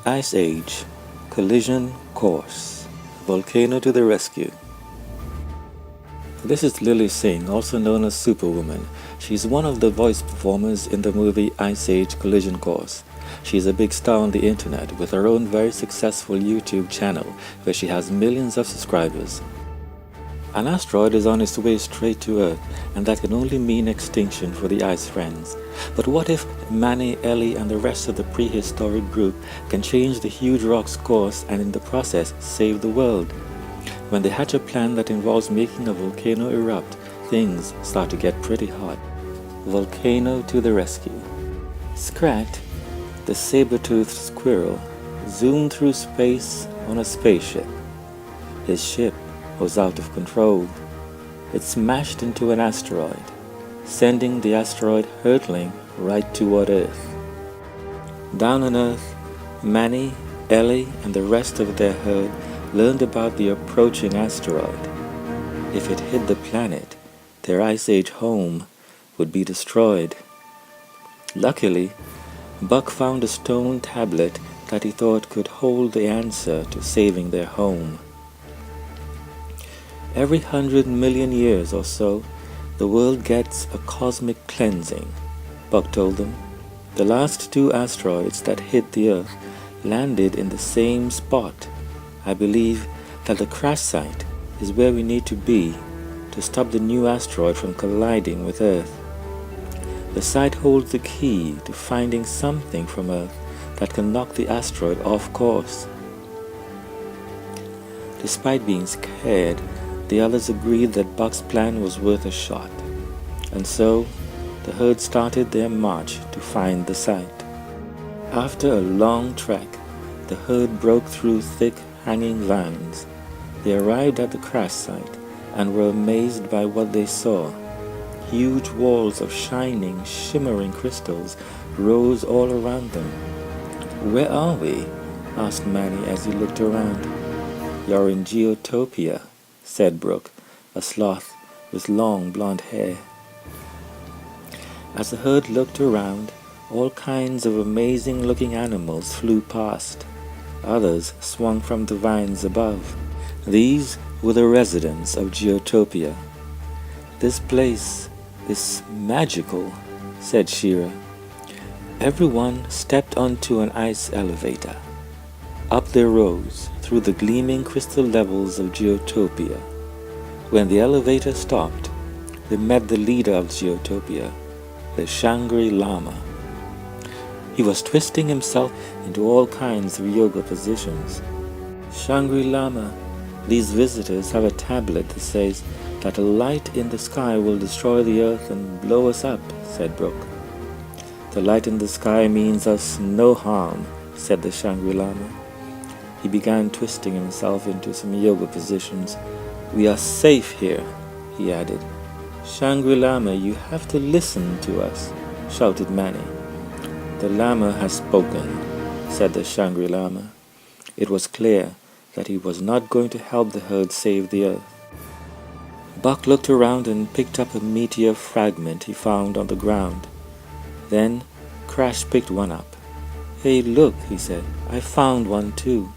Ice Age, Collision Course, Volcano to the Rescue. This is Lilly Singh, also known as Superwoman. She's one of the voice performers in the movie Ice Age Collision Course. She's a big star on the internet with her own very successful YouTube channel where she has millions of subscribers. An asteroid is on its way straight to Earth, and that can only mean extinction for the Ice Friends. But what if Manny, Ellie, and the rest of the prehistoric group can change the huge rock's course and in the process save the world? When they hatch a plan that involves making a volcano erupt, things start to get pretty hot. Volcano to the rescue. Scrat, the saber-toothed squirrel, zoomed through space on a spaceship. His ship was out of control. It smashed into an asteroid, sending the asteroid hurtling right toward Earth. Down on Earth, Manny, Ellie, and the rest of their herd learned about the approaching asteroid. If it hit the planet, their Ice Age home would be destroyed. Luckily, Buck found a stone tablet that he thought could hold the answer to saving their home. Every 100 million years or so, the world gets a cosmic cleansing, Buck told them. The last two asteroids that hit the Earth landed in the same spot. I believe that the crash site is where we need to be to stop the new asteroid from colliding with Earth. The site holds the key to finding something from Earth that can knock the asteroid off course. Despite being scared, the others agreed that Buck's plan was worth a shot, and so the herd started their march to find the site. After a long trek, the herd broke through thick hanging vines. They arrived at the crash site and were amazed by what they saw. Huge walls of shining, shimmering crystals rose all around them. "Where are we?" asked Manny as he looked around. "You're in Geotopia," said Brooke, a sloth with long blonde hair. As the herd looked around, all kinds of amazing-looking animals flew past. Others swung from the vines above. These were the residents of Geotopia. "This place is magical," said Shira. Everyone stepped onto an ice elevator. Up they rose through the gleaming crystal levels of Geotopia. When the elevator stopped, they met the leader of Geotopia, the Shangri-Lama. He was twisting himself into all kinds of yoga positions. "Shangri-Lama, these visitors have a tablet that says that a light in the sky will destroy the earth and blow us up," said Brooke. "The light in the sky means us no harm," said the Shangri-Lama. He began twisting himself into some yoga positions. "We are safe here," he added. "Shangri-Lama, you have to listen to us," shouted Manny. "The Lama has spoken," said the Shangri-Lama. It was clear that he was not going to help the herd save the earth. Buck looked around and picked up a meteor fragment he found on the ground. Then Crash picked one up. "Hey, look," he said, "I found one too."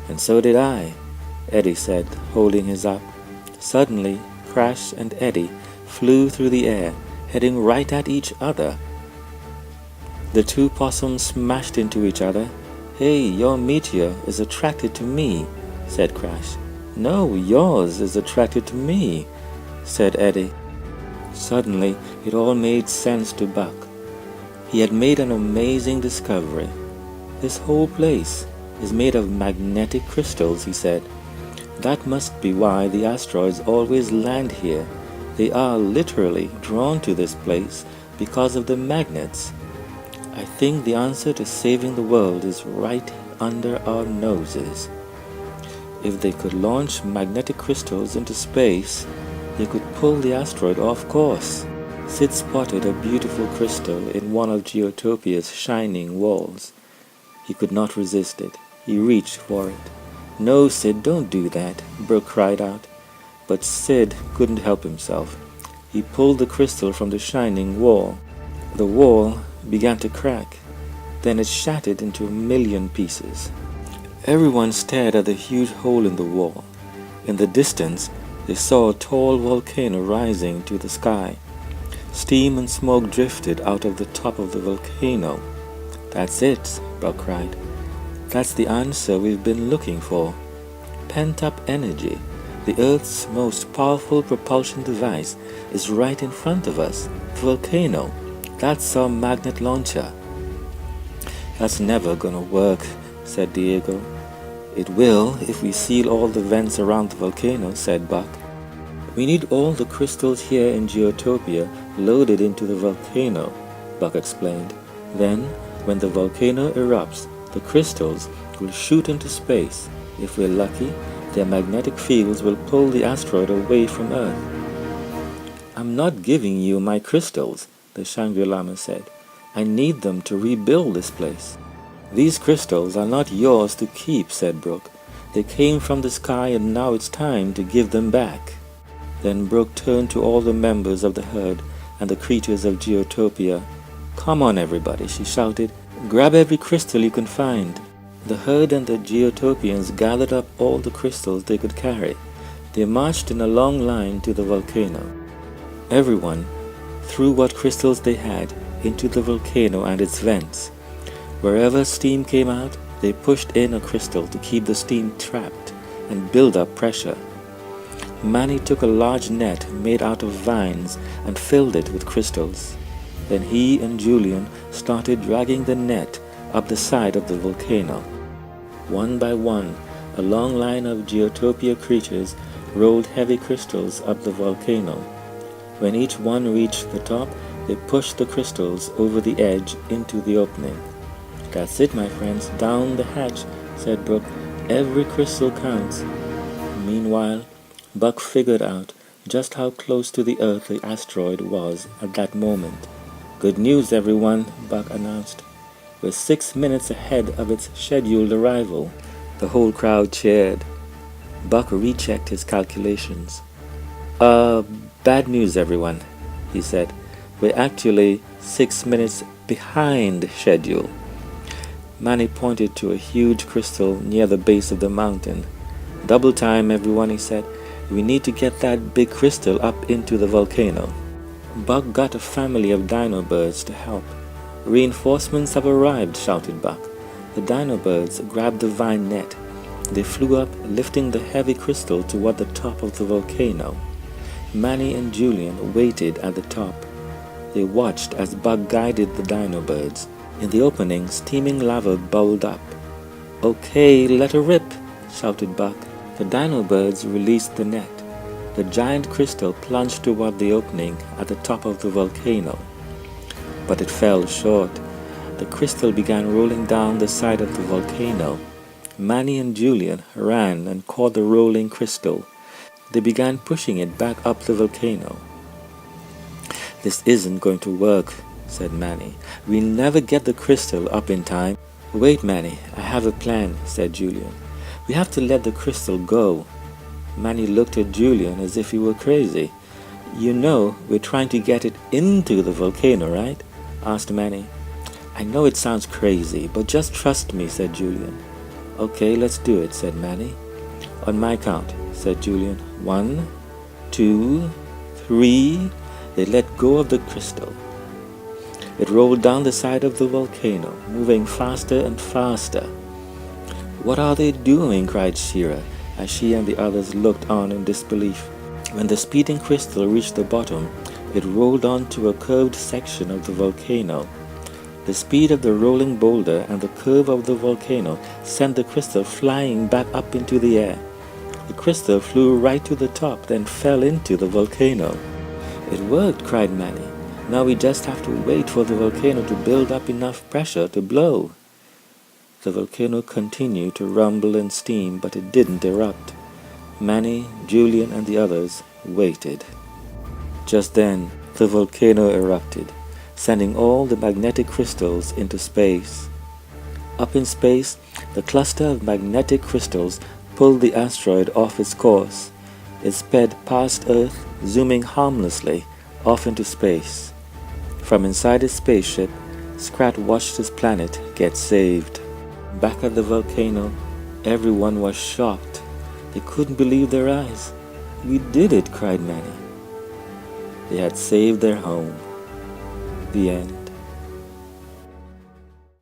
"And so did I," Eddie said, holding his up. Suddenly, Crash and Eddie flew through the air, heading right at each other. The two possums smashed into each other. "Hey, your meteor is attracted to me," said Crash. "No, yours is attracted to me," said Eddie. Suddenly, it all made sense to Buck. He had made an amazing discovery. "This whole place is made of magnetic crystals," he said. "That must be why the asteroids always land here. They are literally drawn to this place because of the magnets. I think the answer to saving the world is right under our noses. If they could launch magnetic crystals into space, they could pull the asteroid off course." Sid spotted a beautiful crystal in one of Geotopia's shining walls. He could not resist it. He reached for it. "No, Sid, don't do that," Brooke cried out. But Sid couldn't help himself. He pulled the crystal from the shining wall. The wall began to crack. Then it shattered into a million pieces. Everyone stared at the huge hole in the wall. In the distance, they saw a tall volcano rising to the sky. Steam and smoke drifted out of the top of the volcano. "That's it," Buck cried. "That's the answer we've been looking for. Pent-up energy. The Earth's most powerful propulsion device is right in front of us. The volcano. That's our magnet launcher." "That's never gonna work," said Diego. "It will if we seal all the vents around the volcano," said Buck. "We need all the crystals here in Geotopia loaded into the volcano," Buck explained. "Then, when the volcano erupts, the crystals will shoot into space. If we're lucky, their magnetic fields will pull the asteroid away from Earth." "I'm not giving you my crystals," the Shangri-Lama said. "I need them to rebuild this place." "These crystals are not yours to keep," said Brooke. "They came from the sky and now it's time to give them back." Then Brooke turned to all the members of the herd and the creatures of Geotopia. "Come on, everybody," she shouted. "Grab every crystal you can find." The herd and the Geotopians gathered up all the crystals they could carry. They marched in a long line to the volcano. Everyone threw what crystals they had into the volcano and its vents. Wherever steam came out, they pushed in a crystal to keep the steam trapped and build up pressure. Manny took a large net made out of vines and filled it with crystals. Then he and Julian started dragging the net up the side of the volcano. One by one, a long line of Geotopia creatures rolled heavy crystals up the volcano. When each one reached the top, they pushed the crystals over the edge into the opening. "That's it, my friends, down the hatch," said Brooke. "Every crystal counts." Meanwhile, Buck figured out just how close to the Earth the asteroid was at that moment. "Good news, everyone," Buck announced. "We're 6 minutes ahead of its scheduled arrival." The whole crowd cheered. Buck rechecked his calculations. Bad news, everyone," he said. "We're actually 6 minutes behind schedule." Manny pointed to a huge crystal near the base of the mountain. "Double time, everyone," he said. "We need to get that big crystal up into the volcano." Buck got a family of dino birds to help. "Reinforcements have arrived," shouted Buck. The dino birds grabbed the vine net. They flew up, lifting the heavy crystal toward the top of the volcano. Manny and Julian waited at the top. They watched as Buck guided the dino birds. In the opening, steaming lava bubbled up. "Okay, let her rip," shouted Buck. The dino birds released the net. The giant crystal plunged toward the opening at the top of the volcano. But it fell short. The crystal began rolling down the side of the volcano. Manny and Julian ran and caught the rolling crystal. They began pushing it back up the volcano. "This isn't going to work," said Manny. "We'll never get the crystal up in time." "Wait, Manny, I have a plan," said Julian. "We have to let the crystal go." Manny looked at Julian as if he were crazy. "You know we're trying to get it into the volcano, right?" asked Manny. "I know it sounds crazy, but just trust me," said Julian. "Okay, let's do it," said Manny. "On my count," said Julian. 1, 2, 3. They let go of the crystal. It rolled down the side of the volcano, moving faster and faster. "What are they doing?" cried Shira, as she and the others looked on in disbelief. When the speeding crystal reached the bottom, it rolled onto a curved section of the volcano. The speed of the rolling boulder and the curve of the volcano sent the crystal flying back up into the air. The crystal flew right to the top, then fell into the volcano. "It worked," cried Manny. "Now we just have to wait for the volcano to build up enough pressure to blow." The volcano continued to rumble and steam, but it didn't erupt. Manny, Julian, and the others waited. Just then, the volcano erupted, sending all the magnetic crystals into space. Up in space, the cluster of magnetic crystals pulled the asteroid off its course. It sped past Earth, zooming harmlessly off into space. From inside its spaceship, Scrat watched his planet get saved. Back at the volcano, everyone was shocked. They couldn't believe their eyes. "We did it," cried Manny. They had saved their home. The end.